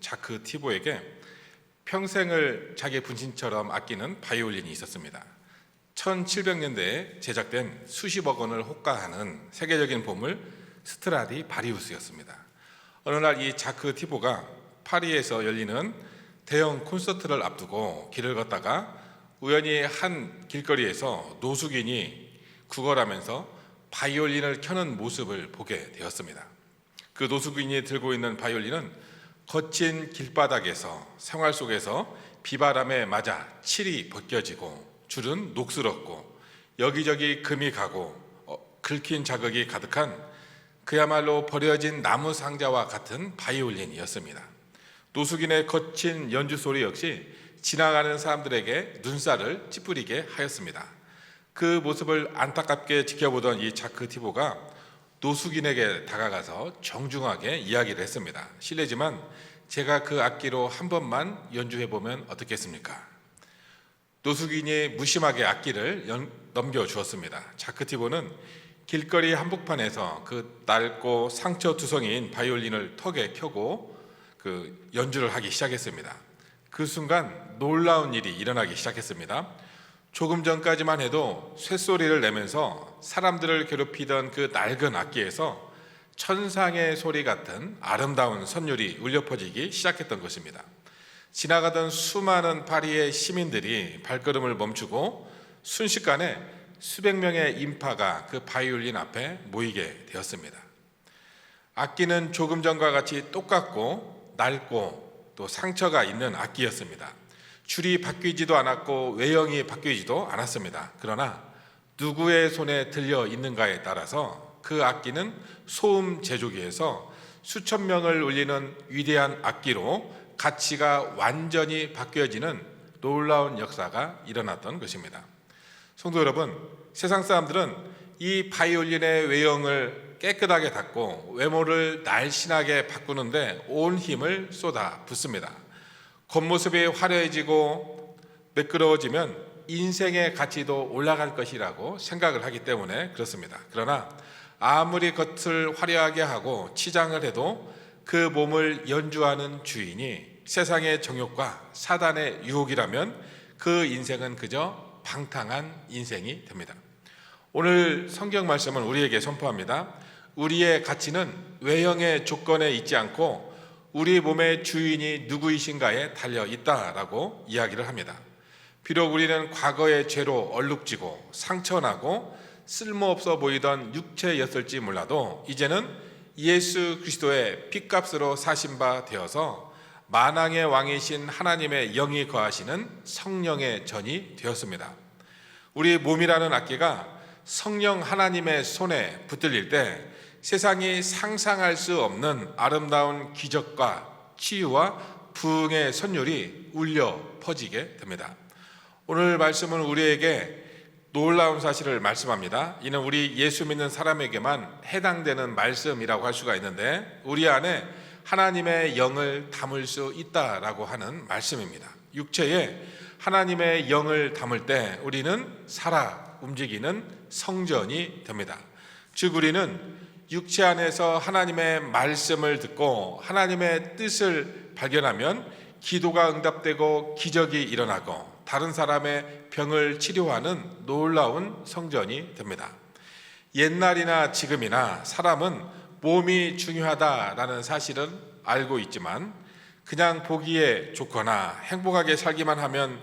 자크 티보에게 평생을 자기 분신처럼 아끼는 바이올린이 있었습니다. 1700년대에 제작된 수십억 원을 호가하는 세계적인 보물 스트라디 바리우스였습니다. 어느 날 이 자크 티보가 파리에서 열리는 대형 콘서트를 앞두고 길을 걷다가 우연히 한 길거리에서 노숙인이 구걸하면서 바이올린을 켜는 모습을 보게 되었습니다. 그 노숙인이 들고 있는 바이올린은 거친 길바닥에서 생활 속에서 비바람에 맞아 칠이 벗겨지고 줄은 녹슬었고 여기저기 금이 가고 긁힌 자극이 가득한 그야말로 버려진 나무 상자와 같은 바이올린이었습니다. 노숙인의 거친 연주 소리 역시 지나가는 사람들에게 눈살을 찌푸리게 하였습니다. 그 모습을 안타깝게 지켜보던 이 자크 티보가 노숙인에게 다가가서 정중하게 이야기를 했습니다. 실례지만 제가 그 악기로 한 번만 연주해보면 어떻겠습니까? 노숙인이 무심하게 악기를 넘겨주었습니다. 자크 티보는 길거리 한복판에서 그 낡고 상처투성이인 바이올린을 턱에 켜고 그 연주를 하기 시작했습니다. 그 순간 놀라운 일이 일어나기 시작했습니다. 조금 전까지만 해도 쇳소리를 내면서 사람들을 괴롭히던 그 낡은 악기에서 천상의 소리 같은 아름다운 선율이 울려 퍼지기 시작했던 것입니다. 지나가던 수많은 파리의 시민들이 발걸음을 멈추고 순식간에 수백 명의 인파가 그 바이올린 앞에 모이게 되었습니다. 악기는 조금 전과 같이 똑같고 낡고 또 상처가 있는 악기였습니다. 줄이 바뀌지도 않았고 외형이 바뀌지도 않았습니다. 그러나 누구의 손에 들려 있는가에 따라서 그 악기는 소음 제조기에서 수천 명을 울리는 위대한 악기로 가치가 완전히 바뀌어지는 놀라운 역사가 일어났던 것입니다. 성도 여러분, 세상 사람들은 이 바이올린의 외형을 깨끗하게 닦고 외모를 날씬하게 바꾸는데 온 힘을 쏟아 붓습니다. 겉모습이 화려해지고 매끄러워지면 인생의 가치도 올라갈 것이라고 생각을 하기 때문에 그렇습니다. 그러나 아무리 겉을 화려하게 하고 치장을 해도 그 몸을 연주하는 주인이 세상의 정욕과 사단의 유혹이라면 그 인생은 그저 방탕한 인생이 됩니다. 오늘 성경 말씀은 우리에게 선포합니다. 우리의 가치는 외형의 조건에 있지 않고 우리 몸의 주인이 누구이신가에 달려 있다라고 이야기를 합니다. 비록 우리는 과거의 죄로 얼룩지고 상처나고 쓸모없어 보이던 육체였을지 몰라도 이제는 예수 그리스도의 핏값으로 사신 바 되어서 만왕의 왕이신 하나님의 영이 거하시는 성령의 전이 되었습니다. 우리 몸이라는 악기가 성령 하나님의 손에 붙들릴 때 세상이 상상할 수 없는 아름다운 기적과 치유와 부흥의 선율이 울려 퍼지게 됩니다. 오늘 말씀은 우리에게 놀라운 사실을 말씀합니다. 이는 우리 예수 믿는 사람에게만 해당되는 말씀이라고 할 수가 있는데 우리 안에 하나님의 영을 담을 수 있다라고 하는 말씀입니다. 육체에 하나님의 영을 담을 때 우리는 살아 움직이는 성전이 됩니다. 즉 우리는 육체 안에서 하나님의 말씀을 듣고 하나님의 뜻을 발견하면 기도가 응답되고 기적이 일어나고 다른 사람의 병을 치료하는 놀라운 성전이 됩니다. 옛날이나 지금이나 사람은 몸이 중요하다라는 사실은 알고 있지만 그냥 보기에 좋거나 행복하게 살기만 하면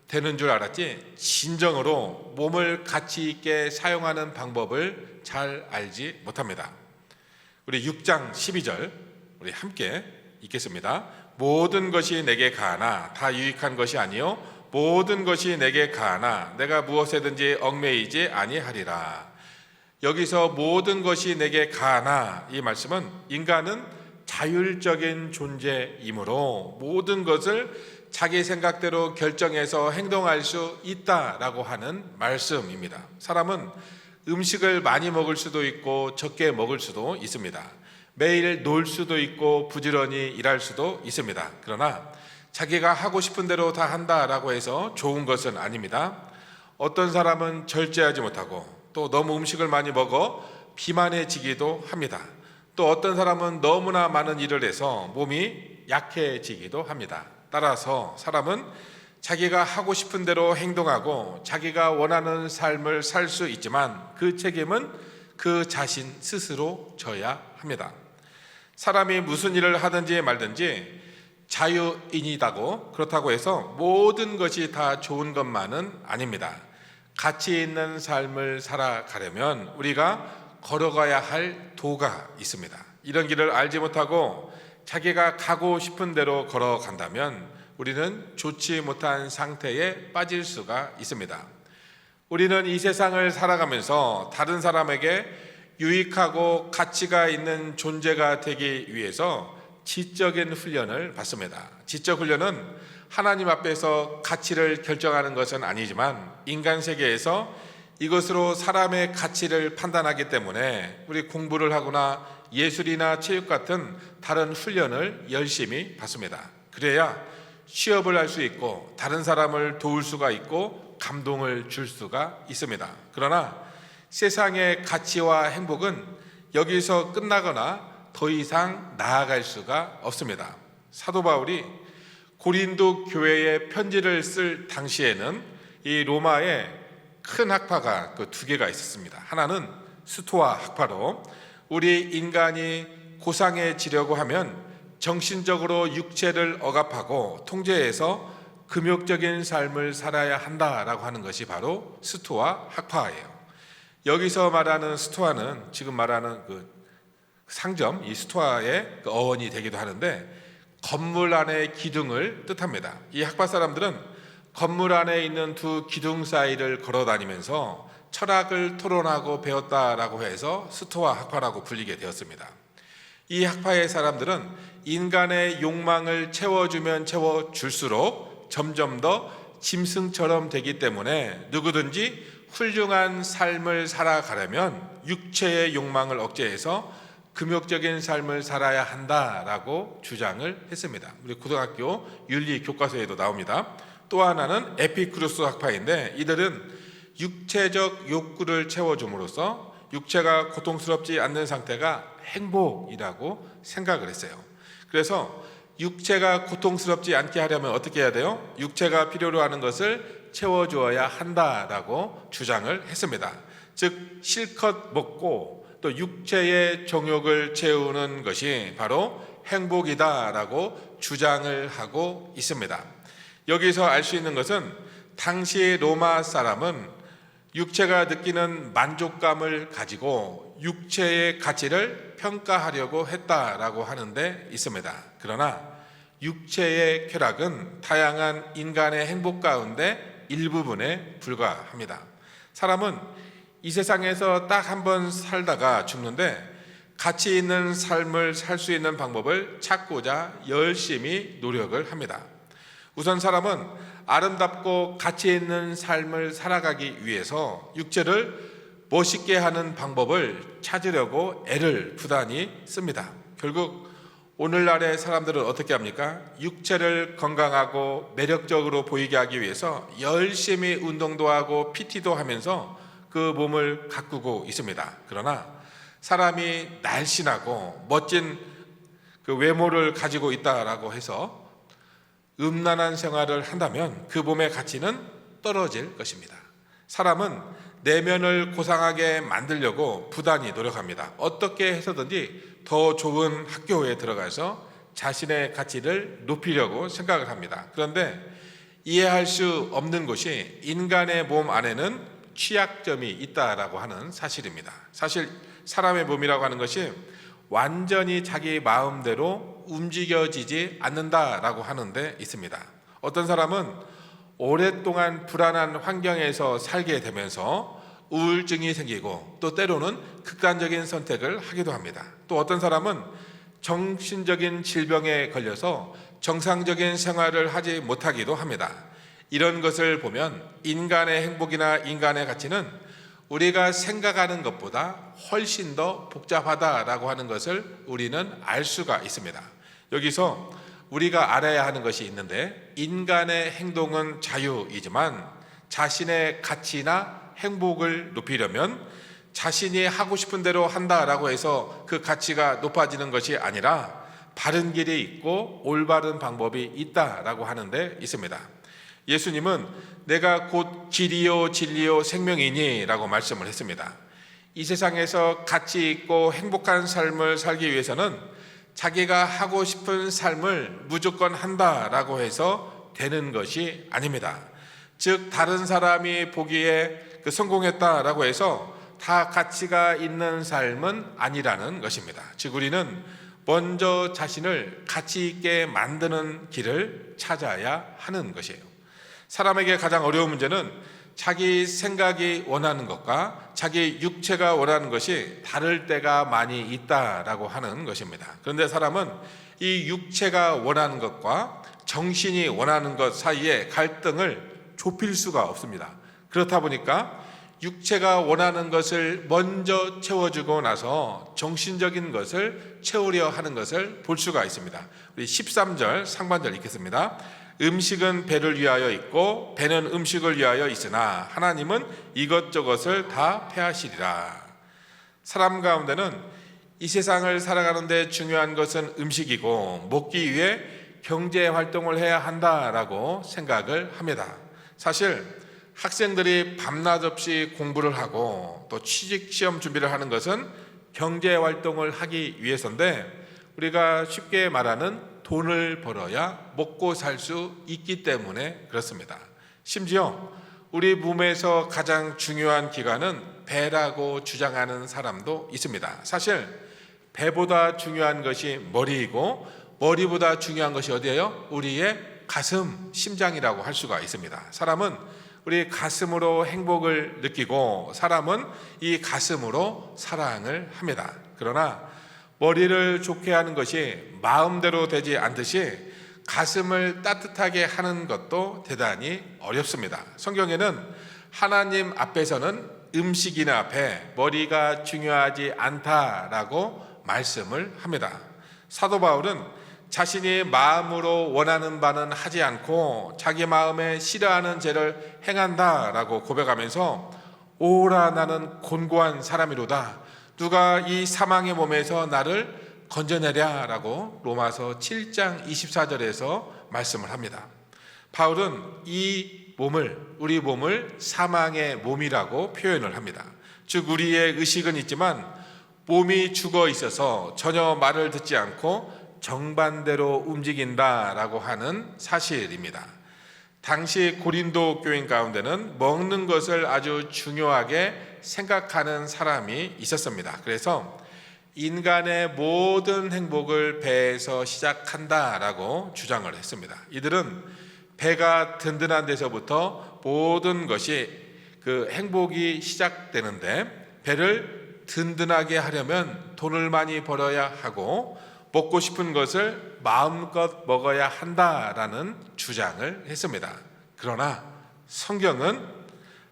되는 줄 알았지 진정으로 몸을 가치 있게 사용하는 방법을 잘 알지 못합니다. 우리 6장 12절 우리 함께 읽겠습니다. 모든 것이 내게 가하나 다 유익한 것이 아니요 모든 것이 내게 가하나 내가 무엇에든지 얽매이지 아니하리라. 여기서 모든 것이 내게 가하나 이 말씀은 인간은 자율적인 존재이므로 모든 것을 자기 생각대로 결정해서 행동할 수 있다라고 하는 말씀입니다. 사람은 음식을 많이 먹을 수도 있고 적게 먹을 수도 있습니다. 매일 놀 수도 있고 부지런히 일할 수도 있습니다. 그러나 자기가 하고 싶은 대로 다 한다라고 해서 좋은 것은 아닙니다. 어떤 사람은 절제하지 못하고 또 너무 음식을 많이 먹어 비만해지기도 합니다. 또 어떤 사람은 너무나 많은 일을 해서 몸이 약해지기도 합니다. 따라서 사람은 자기가 하고 싶은 대로 행동하고 자기가 원하는 삶을 살 수 있지만 그 책임은 그 자신 스스로 져야 합니다. 사람이 무슨 일을 하든지 말든지 자유인이다고 그렇다고 해서 모든 것이 다 좋은 것만은 아닙니다. 가치 있는 삶을 살아가려면 우리가 걸어가야 할 도가 있습니다. 이런 길을 알지 못하고 자기가 가고 싶은 대로 걸어간다면 우리는 좋지 못한 상태에 빠질 수가 있습니다. 우리는 이 세상을 살아가면서 다른 사람에게 유익하고 가치가 있는 존재가 되기 위해서 지적인 훈련을 받습니다. 지적 훈련은 하나님 앞에서 가치를 결정하는 것은 아니지만 인간 세계에서 이것으로 사람의 가치를 판단하기 때문에 우리 공부를 하거나 예술이나 체육 같은 다른 훈련을 열심히 받습니다. 그래야 취업을 할 수 있고 다른 사람을 도울 수가 있고 감동을 줄 수가 있습니다. 그러나 세상의 가치와 행복은 여기서 끝나거나 더 이상 나아갈 수가 없습니다. 사도 바울이 고린도 교회에 편지를 쓸 당시에는 이 로마에 큰 학파가 그 두 개가 있었습니다. 하나는 스토아 학파로 우리 인간이 고상해지려고 하면 정신적으로 육체를 억압하고 통제해서 금욕적인 삶을 살아야 한다라고 하는 것이 바로 스토아 학파예요. 여기서 말하는 스토아는 지금 말하는 그 상점, 이 스토아의 그 어원이 되기도 하는데 건물 안의 기둥을 뜻합니다. 이 학파 사람들은 건물 안에 있는 두 기둥 사이를 걸어 다니면서 철학을 토론하고 배웠다라고 해서 스토아 학파라고 불리게 되었습니다. 이 학파의 사람들은 인간의 욕망을 채워주면 채워줄수록 점점 더 짐승처럼 되기 때문에 누구든지 훌륭한 삶을 살아가려면 육체의 욕망을 억제해서 금욕적인 삶을 살아야 한다라고 주장을 했습니다. 우리 고등학교 윤리 교과서에도 나옵니다. 또 하나는 에피쿠로스 학파인데 이들은 육체적 욕구를 채워줌으로써 육체가 고통스럽지 않는 상태가 행복이라고 생각을 했어요. 그래서 육체가 고통스럽지 않게 하려면 어떻게 해야 돼요? 육체가 필요로 하는 것을 채워주어야 한다라고 주장을 했습니다. 즉 실컷 먹고 또 육체의 정욕을 채우는 것이 바로 행복이다라고 주장을 하고 있습니다. 여기서 알 수 있는 것은 당시 로마 사람은 육체가 느끼는 만족감을 가지고 육체의 가치를 평가하려고 했다라고 하는데 있습니다. 그러나 육체의 쾌락은 다양한 인간의 행복 가운데 일부분에 불과합니다. 사람은 이 세상에서 딱 한 번 살다가 죽는데 가치 있는 삶을 살 수 있는 방법을 찾고자 열심히 노력을 합니다. 우선 사람은 아름답고 가치 있는 삶을 살아가기 위해서 육체를 멋있게 하는 방법을 찾으려고 애를 부단히 씁니다. 결국 오늘날의 사람들은 어떻게 합니까? 육체를 건강하고 매력적으로 보이게 하기 위해서 열심히 운동도 하고 PT도 하면서 그 몸을 가꾸고 있습니다. 그러나 사람이 날씬하고 멋진 그 외모를 가지고 있다라고 해서 음란한 생활을 한다면 그 몸의 가치는 떨어질 것입니다. 사람은 내면을 고상하게 만들려고 부단히 노력합니다. 어떻게 해서든지 더 좋은 학교에 들어가서 자신의 가치를 높이려고 생각을 합니다. 그런데 이해할 수 없는 것이 인간의 몸 안에는 취약점이 있다라고 하는 사실입니다. 사실 사람의 몸이라고 하는 것이 완전히 자기 마음대로 움직여지지 않는다라고 하는 데 있습니다. 어떤 사람은 오랫동안 불안한 환경에서 살게 되면서 우울증이 생기고 또 때로는 극단적인 선택을 하기도 합니다. 또 어떤 사람은 정신적인 질병에 걸려서 정상적인 생활을 하지 못하기도 합니다. 이런 것을 보면 인간의 행복이나 인간의 가치는 우리가 생각하는 것보다 훨씬 더 복잡하다라고 하는 것을 우리는 알 수가 있습니다. 여기서 우리가 알아야 하는 것이 있는데 인간의 행동은 자유이지만 자신의 가치나 행복을 높이려면 자신이 하고 싶은 대로 한다라고 해서 그 가치가 높아지는 것이 아니라 바른 길이 있고 올바른 방법이 있다라고 하는데 있습니다. 예수님은 내가 곧 길이요 진리요 생명이니 라고 말씀을 했습니다. 이 세상에서 가치 있고 행복한 삶을 살기 위해서는 자기가 하고 싶은 삶을 무조건 한다라고 해서 되는 것이 아닙니다. 즉 다른 사람이 보기에 성공했다라고 해서 다 가치가 있는 삶은 아니라는 것입니다. 즉 우리는 먼저 자신을 가치 있게 만드는 길을 찾아야 하는 것이에요. 사람에게 가장 어려운 문제는 자기 생각이 원하는 것과 자기 육체가 원하는 것이 다를 때가 많이 있다라고 하는 것입니다. 그런데 사람은 이 육체가 원하는 것과 정신이 원하는 것 사이에 갈등을 좁힐 수가 없습니다. 그렇다 보니까 육체가 원하는 것을 먼저 채워주고 나서 정신적인 것을 채우려 하는 것을 볼 수가 있습니다. 우리 13절 상반절 읽겠습니다. 음식은 배를 위하여 있고 배는 음식을 위하여 있으나 하나님은 이것저것을 다 패하시리라. 사람 가운데는 이 세상을 살아가는 데 중요한 것은 음식이고 먹기 위해 경제 활동을 해야 한다라고 생각을 합니다. 사실 학생들이 밤낮 없이 공부를 하고 또 취직 시험 준비를 하는 것은 경제 활동을 하기 위해서인데 우리가 쉽게 말하는 돈을 벌어야 먹고 살 수 있기 때문에 그렇습니다. 심지어 우리 몸에서 가장 중요한 기관은 배라고 주장하는 사람도 있습니다. 사실 배보다 중요한 것이 머리이고 머리보다 중요한 것이 어디예요? 우리의 가슴, 심장이라고 할 수가 있습니다. 사람은 우리 가슴으로 행복을 느끼고 사람은 이 가슴으로 사랑을 합니다. 그러나 머리를 좋게 하는 것이 마음대로 되지 않듯이 가슴을 따뜻하게 하는 것도 대단히 어렵습니다. 성경에는 하나님 앞에서는 음식이나 배, 머리가 중요하지 않다라고 말씀을 합니다. 사도 바울은 자신이 마음으로 원하는 바는 하지 않고 자기 마음에 싫어하는 죄를 행한다라고 고백하면서 오라 나는 곤고한 사람이로다. 누가 이 사망의 몸에서 나를 건져내랴라고 로마서 7장 24절에서 말씀을 합니다. 바울은 이 몸을, 우리 몸을 사망의 몸이라고 표현을 합니다. 즉 우리의 의식은 있지만 몸이 죽어 있어서 전혀 말을 듣지 않고 정반대로 움직인다라고 하는 사실입니다. 당시 고린도 교인 가운데는 먹는 것을 아주 중요하게 생각하는 사람이 있었습니다. 그래서 인간의 모든 행복을 배에서 시작한다라고 주장을 했습니다. 이들은 배가 든든한 데서부터 모든 것이 그 행복이 시작되는데 배를 든든하게 하려면 돈을 많이 벌어야 하고 먹고 싶은 것을 마음껏 먹어야 한다라는 주장을 했습니다. 그러나 성경은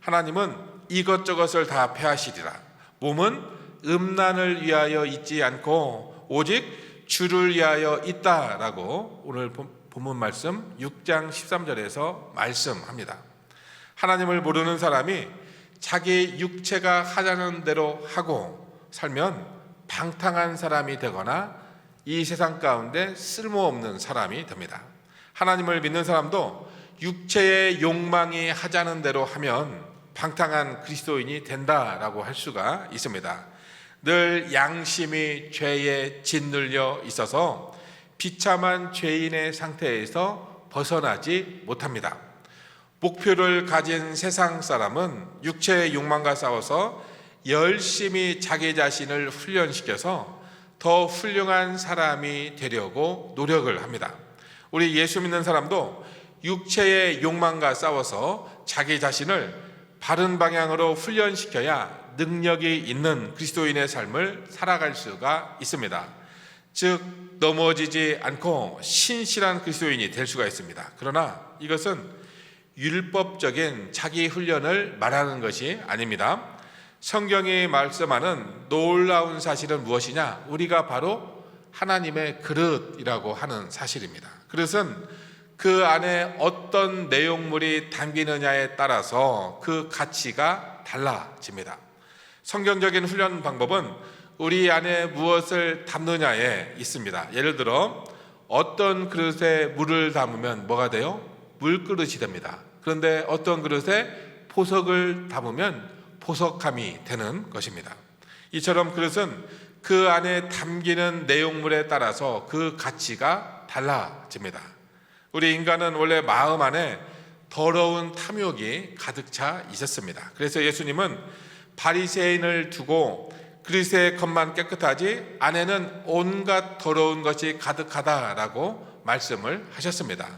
하나님은 이것저것을 다 패하시리라. 몸은 음란을 위하여 있지 않고 오직 주를 위하여 있다라고 오늘 본문 말씀 6장 13절에서 말씀합니다. 하나님을 모르는 사람이 자기 육체가 하자는 대로 하고 살면 방탕한 사람이 되거나 이 세상 가운데 쓸모없는 사람이 됩니다. 하나님을 믿는 사람도 육체의 욕망이 하자는 대로 하면 방탕한 그리스도인이 된다라고 할 수가 있습니다. 늘 양심이 죄에 짓눌려 있어서 비참한 죄인의 상태에서 벗어나지 못합니다. 목표를 가진 세상 사람은 육체의 욕망과 싸워서 열심히 자기 자신을 훈련시켜서 더 훌륭한 사람이 되려고 노력을 합니다. 우리 예수 믿는 사람도 육체의 욕망과 싸워서 자기 자신을 바른 방향으로 훈련시켜야 능력이 있는 그리스도인의 삶을 살아갈 수가 있습니다. 즉 넘어지지 않고 신실한 그리스도인이 될 수가 있습니다. 그러나 이것은 율법적인 자기 훈련을 말하는 것이 아닙니다. 성경이 말씀하는 놀라운 사실은 무엇이냐? 우리가 바로 하나님의 그릇이라고 하는 사실입니다. 그릇은 그 안에 어떤 내용물이 담기느냐에 따라서 그 가치가 달라집니다. 성경적인 훈련 방법은 우리 안에 무엇을 담느냐에 있습니다. 예를 들어 어떤 그릇에 물을 담으면 뭐가 돼요? 물그릇이 됩니다. 그런데 어떤 그릇에 보석을 담으면 보석함이 되는 것입니다. 이처럼 그릇은 그 안에 담기는 내용물에 따라서 그 가치가 달라집니다. 우리 인간은 원래 마음 안에 더러운 탐욕이 가득 차 있었습니다. 그래서 예수님은 바리새인을 두고 그릇의 겉만 깨끗하지 안에는 온갖 더러운 것이 가득하다라고 말씀을 하셨습니다.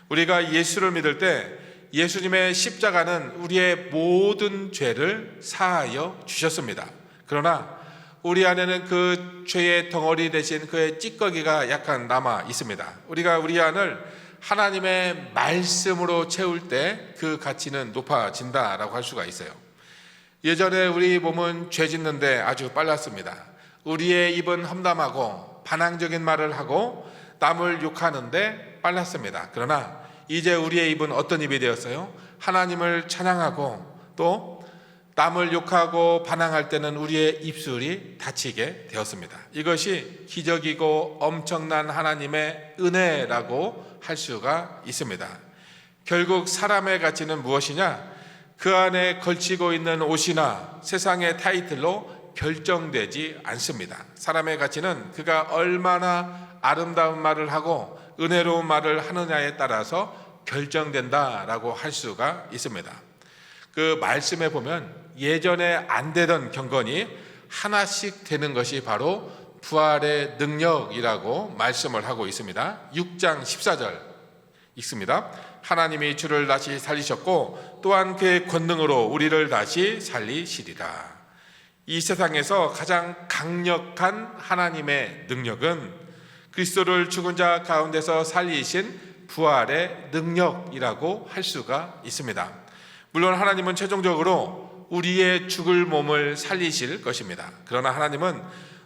우리가 예수를 믿을 때 예수님의 십자가는 우리의 모든 죄를 사하여 주셨습니다. 그러나 우리 안에는 그 죄의 덩어리 대신 그의 찌꺼기가 약간 남아 있습니다. 우리가 우리 안을 하나님의 말씀으로 채울 때 그 가치는 높아진다라고 할 수가 있어요. 예전에 우리 몸은 죄 짓는데 아주 빨랐습니다. 우리의 입은 험담하고 반항적인 말을 하고 남을 욕하는데 빨랐습니다. 그러나 이제 우리의 입은 어떤 입이 되었어요? 하나님을 찬양하고 또 남을 욕하고 반항할 때는 우리의 입술이 닫히게 되었습니다. 이것이 기적이고 엄청난 하나님의 은혜라고 할 수가 있습니다. 결국 사람의 가치는 무엇이냐? 그 안에 걸치고 있는 옷이나 세상의 타이틀로 결정되지 않습니다. 사람의 가치는 그가 얼마나 아름다운 말을 하고 은혜로운 말을 하느냐에 따라서 결정된다라고 할 수가 있습니다. 그 말씀에 보면 예전에 안 되던 경건이 하나씩 되는 것이 바로 부활의 능력이라고 말씀을 하고 있습니다. 6장 14절 읽습니다. 하나님이 주를 다시 살리셨고 또한 그의 권능으로 우리를 다시 살리시리라. 이 세상에서 가장 강력한 하나님의 능력은 그리스도를 죽은 자 가운데서 살리신 부활의 능력이라고 할 수가 있습니다. 물론 하나님은 최종적으로 우리의 죽을 몸을 살리실 것입니다. 그러나 하나님은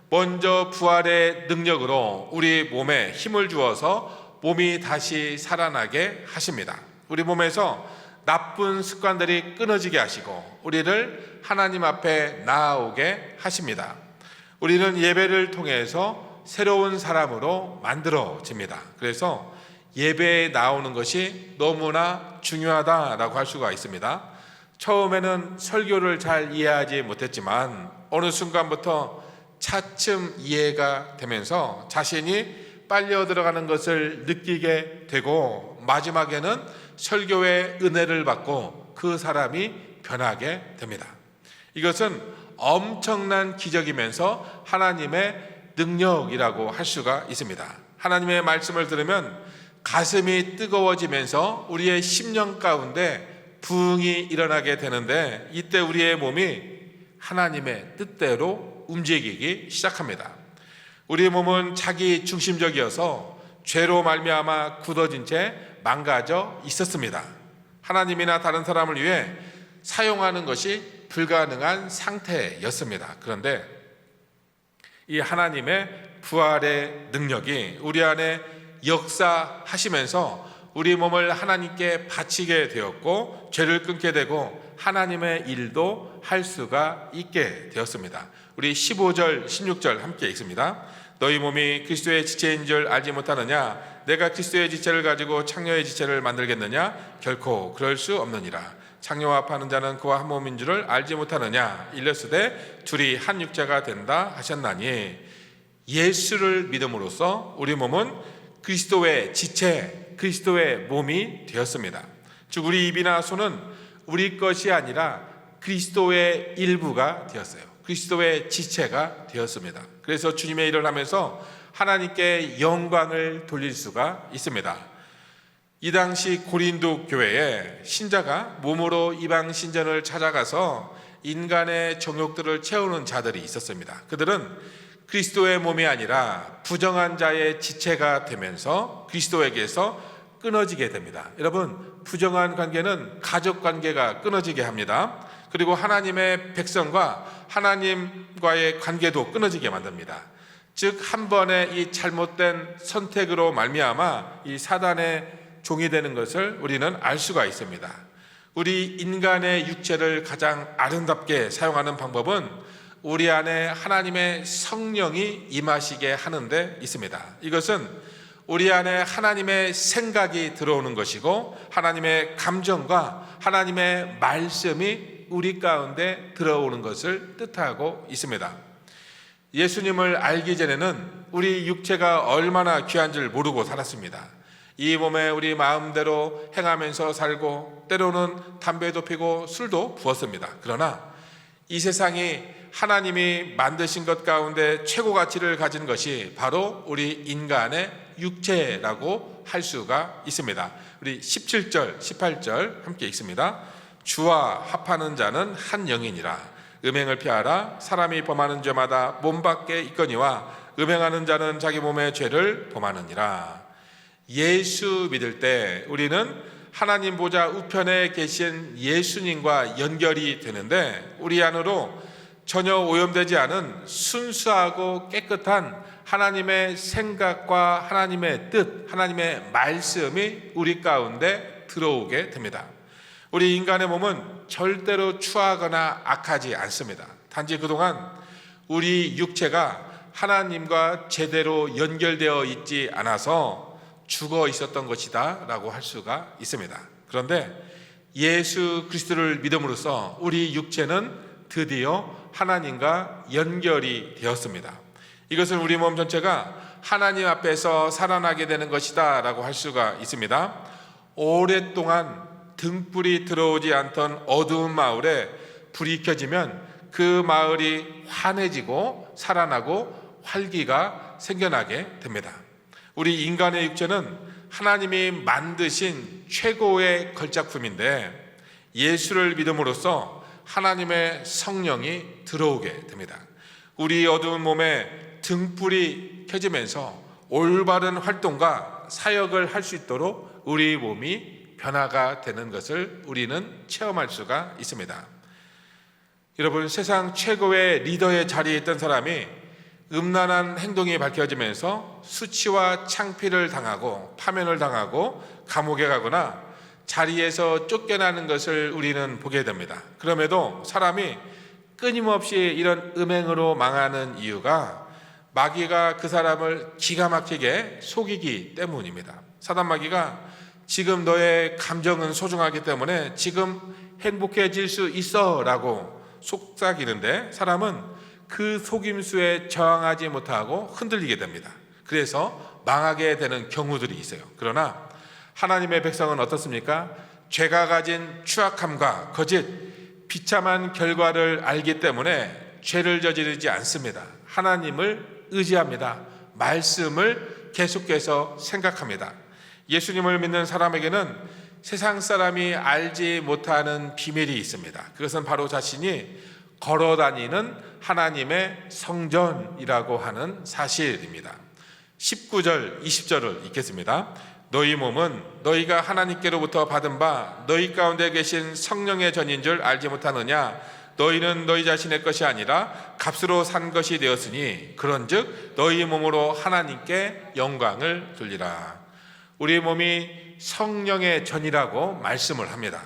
먼저 부활의 능력으로 우리 몸에 힘을 주어서 몸이 다시 살아나게 하십니다. 우리 몸에서 나쁜 습관들이 끊어지게 하시고 우리를 하나님 앞에 나아오게 하십니다. 우리는 예배를 통해서 새로운 사람으로 만들어집니다. 그래서 예배에 나오는 것이 너무나 중요하다라고 할 수가 있습니다. 처음에는 설교를 잘 이해하지 못했지만 어느 순간부터 차츰 이해가 되면서 자신이 빨려 들어가는 것을 느끼게 되고 마지막에는 설교의 은혜를 받고 그 사람이 변하게 됩니다. 이것은 엄청난 기적이면서 하나님의 능력이라고 할 수가 있습니다. 하나님의 말씀을 들으면 가슴이 뜨거워지면서 우리의 심령 가운데 부흥이 일어나게 되는데 이때 우리의 몸이 하나님의 뜻대로 움직이기 시작합니다. 우리의 몸은 자기 중심적이어서 죄로 말미암아 굳어진 채 망가져 있었습니다. 하나님이나 다른 사람을 위해 사용하는 것이 불가능한 상태였습니다. 그런데 이 하나님의 부활의 능력이 우리 안에 역사하시면서 우리 몸을 하나님께 바치게 되었고 죄를 끊게 되고 하나님의 일도 할 수가 있게 되었습니다. 우리 15절 16절 함께 읽습니다. 너희 몸이 그리스도의 지체인 줄 알지 못하느냐? 내가 그리스도의 지체를 가지고 창녀의 지체를 만들겠느냐? 결코 그럴 수 없느니라. 창녀와 파는 자는 그와 한 몸인 줄을 알지 못하느냐? 일렀으되 둘이 한 육체가 된다 하셨나니 예수를 믿음으로써 우리 몸은 그리스도의 지체, 그리스도의 몸이 되었습니다. 즉 우리 입이나 손은 우리 것이 아니라 그리스도의 일부가 되었어요. 그리스도의 지체가 되었습니다. 그래서 주님의 일을 하면서 하나님께 영광을 돌릴 수가 있습니다. 이 당시 고린도 교회에 신자가 몸으로 이방 신전을 찾아가서 인간의 정욕들을 채우는 자들이 있었습니다. 그들은 그리스도의 몸이 아니라 부정한 자의 지체가 되면서 그리스도에게서 끊어지게 됩니다. 여러분, 부정한 관계는 가족 관계가 끊어지게 합니다. 그리고 하나님의 백성과 하나님과의 관계도 끊어지게 만듭니다. 즉 한 번의 이 잘못된 선택으로 말미암아 이 사단의 종이 되는 것을 우리는 알 수가 있습니다. 우리 인간의 육체를 가장 아름답게 사용하는 방법은 우리 안에 하나님의 성령이 임하시게 하는 데 있습니다. 이것은 우리 안에 하나님의 생각이 들어오는 것이고 하나님의 감정과 하나님의 말씀이 우리 가운데 들어오는 것을 뜻하고 있습니다. 예수님을 알기 전에는 우리 육체가 얼마나 귀한 줄 모르고 살았습니다. 이 몸에 우리 마음대로 행하면서 살고 때로는 담배도 피고 술도 부었습니다. 그러나 이 세상이 하나님이 만드신 것 가운데 최고 가치를 가진 것이 바로 우리 인간의 육체라고 할 수가 있습니다. 우리 17절, 18절 함께 읽습니다. 주와 합하는 자는 한 영이니라. 음행을 피하라. 사람이 범하는 죄마다 몸 밖에 있거니와 음행하는 자는 자기 몸의 죄를 범하느니라. 예수 믿을 때 우리는 하나님 보좌 우편에 계신 예수님과 연결이 되는데 우리 안으로 전혀 오염되지 않은 순수하고 깨끗한 하나님의 생각과 하나님의 뜻, 하나님의 말씀이 우리 가운데 들어오게 됩니다. 우리 인간의 몸은 절대로 추하거나 악하지 않습니다. 단지 그동안 우리 육체가 하나님과 제대로 연결되어 있지 않아서 죽어 있었던 것이다 라고 할 수가 있습니다. 그런데 예수 그리스도를 믿음으로써 우리 육체는 드디어 하나님과 연결이 되었습니다. 이것은 우리 몸 전체가 하나님 앞에서 살아나게 되는 것이다 라고 할 수가 있습니다. 오랫동안 등불이 들어오지 않던 어두운 마을에 불이 켜지면 그 마을이 환해지고 살아나고 활기가 생겨나게 됩니다. 우리 인간의 육체는 하나님이 만드신 최고의 걸작품인데 예수를 믿음으로써 하나님의 성령이 들어오게 됩니다. 우리 어두운 몸에 등불이 켜지면서 올바른 활동과 사역을 할 수 있도록 우리 몸이 변화가 되는 것을 우리는 체험할 수가 있습니다. 여러분, 세상 최고의 리더의 자리에 있던 사람이 음란한 행동이 밝혀지면서 수치와 창피를 당하고 파면을 당하고 감옥에 가거나 자리에서 쫓겨나는 것을 우리는 보게 됩니다. 그럼에도 사람이 끊임없이 이런 음행으로 망하는 이유가 마귀가 그 사람을 기가 막히게 속이기 때문입니다. 사단 마귀가 지금 너의 감정은 소중하기 때문에 지금 행복해질 수 있어 라고 속삭이는데 사람은 그 속임수에 저항하지 못하고 흔들리게 됩니다. 그래서 망하게 되는 경우들이 있어요. 그러나 하나님의 백성은 어떻습니까? 죄가 가진 추악함과 거짓, 비참한 결과를 알기 때문에 죄를 저지르지 않습니다. 하나님을 의지합니다. 말씀을 계속해서 생각합니다. 예수님을 믿는 사람에게는 세상 사람이 알지 못하는 비밀이 있습니다. 그것은 바로 자신이 걸어다니는 하나님의 성전이라고 하는 사실입니다. 19절, 20절을 읽겠습니다. 너희 몸은 너희가 하나님께로부터 받은 바 너희 가운데 계신 성령의 전인 줄 알지 못하느냐? 너희는 너희 자신의 것이 아니라 값으로 산 것이 되었으니 그런즉 너희 몸으로 하나님께 영광을 돌리라. 우리 몸이 성령의 전이라고 말씀을 합니다.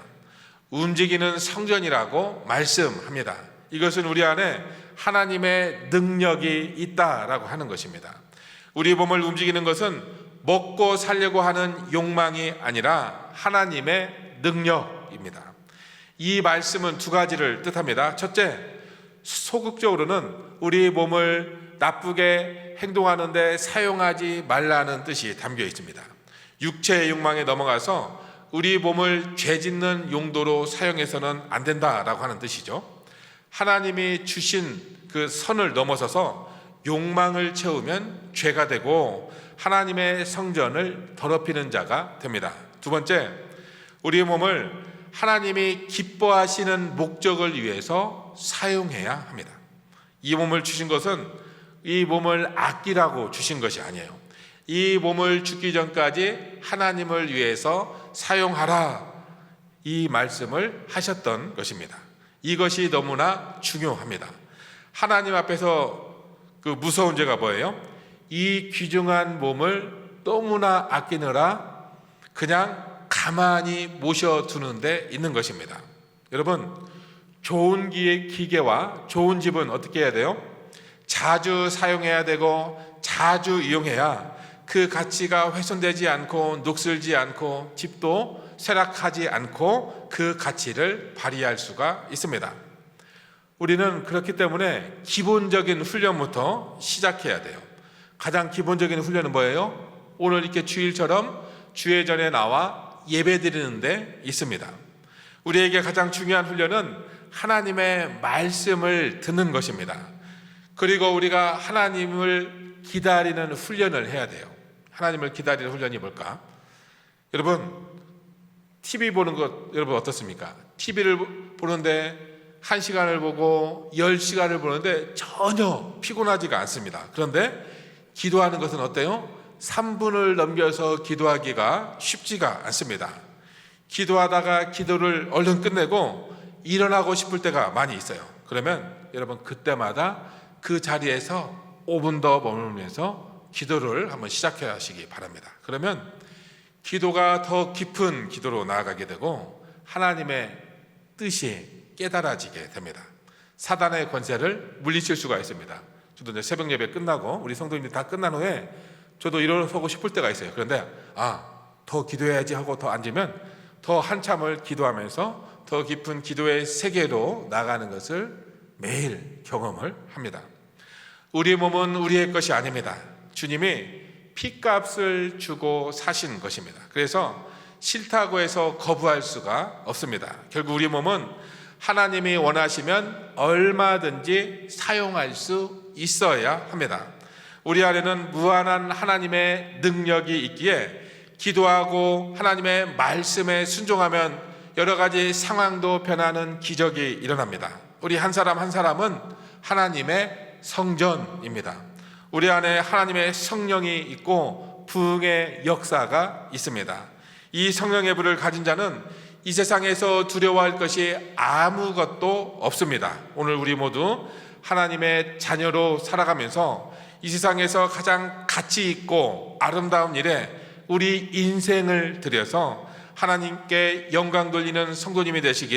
움직이는 성전이라고 말씀합니다. 이것은 우리 안에 하나님의 능력이 있다라고 하는 것입니다. 우리 몸을 움직이는 것은 먹고 살려고 하는 욕망이 아니라 하나님의 능력입니다. 이 말씀은 두 가지를 뜻합니다. 첫째, 소극적으로는 우리 몸을 나쁘게 행동하는데 사용하지 말라는 뜻이 담겨 있습니다. 육체의 욕망에 넘어가서 우리 몸을 죄짓는 용도로 사용해서는 안 된다라고 하는 뜻이죠. 하나님이 주신 그 선을 넘어서서 욕망을 채우면 죄가 되고 하나님의 성전을 더럽히는 자가 됩니다. 두 번째, 우리 몸을 하나님이 기뻐하시는 목적을 위해서 사용해야 합니다. 이 몸을 주신 것은 이 몸을 아끼라고 주신 것이 아니에요. 이 몸을 죽기 전까지 하나님을 위해서 사용하라, 이 말씀을 하셨던 것입니다. 이것이 너무나 중요합니다. 하나님 앞에서 그 무서운 죄가 뭐예요? 이 귀중한 몸을 너무나 아끼느라 그냥 가만히 모셔두는 데 있는 것입니다. 여러분, 좋은 기계와 좋은 집은 어떻게 해야 돼요? 자주 사용해야 되고 자주 이용해야 그 가치가 훼손되지 않고 녹슬지 않고 집도 쇠락하지 않고 그 가치를 발휘할 수가 있습니다. 우리는 그렇기 때문에 기본적인 훈련부터 시작해야 돼요. 가장 기본적인 훈련은 뭐예요? 오늘 이렇게 주일처럼 주회전에 나와 예배 드리는 데 있습니다. 우리에게 가장 중요한 훈련은 하나님의 말씀을 듣는 것입니다. 그리고 우리가 하나님을 기다리는 훈련을 해야 돼요. 하나님을 기다리는 훈련이 뭘까? 여러분, TV 보는 것 여러분 어떻습니까? TV를 보는데 1시간을 보고 10시간을 보는데 전혀 피곤하지가 않습니다. 그런데 기도하는 것은 어때요? 3분을 넘겨서 기도하기가 쉽지가 않습니다. 기도하다가 기도를 얼른 끝내고 일어나고 싶을 때가 많이 있어요. 그러면 여러분 그때마다 그 자리에서 5분 더 머물면서 기도를 한번 시작해 하시기 바랍니다. 그러면 기도가 더 깊은 기도로 나아가게 되고 하나님의 뜻이 깨달아지게 됩니다. 사단의 권세를 물리칠 수가 있습니다. 저도 이제 새벽 예배 끝나고 우리 성도님들 다 끝난 후에 저도 일어서고 싶을 때가 있어요. 그런데 더 기도해야지 하고 더 앉으면 더 한참을 기도하면서 더 깊은 기도의 세계로 나가는 것을 매일 경험을 합니다. 우리 몸은 우리의 것이 아닙니다. 주님이 핏값을 주고 사신 것입니다. 그래서 싫다고 해서 거부할 수가 없습니다. 결국 우리 몸은 하나님이 원하시면 얼마든지 사용할 수 있어야 합니다. 우리 안에는 무한한 하나님의 능력이 있기에 기도하고 하나님의 말씀에 순종하면 여러 가지 상황도 변하는 기적이 일어납니다. 우리 한 사람 한 사람은 하나님의 성전입니다. 우리 안에 하나님의 성령이 있고 부흥의 역사가 있습니다. 이 성령의 불을 가진 자는 이 세상에서 두려워할 것이 아무것도 없습니다. 오늘 우리 모두 하나님의 자녀로 살아가면서 이 세상에서 가장 가치 있고 아름다운 일에 우리 인생을 들여서 하나님께 영광 돌리는 성도님이 되시길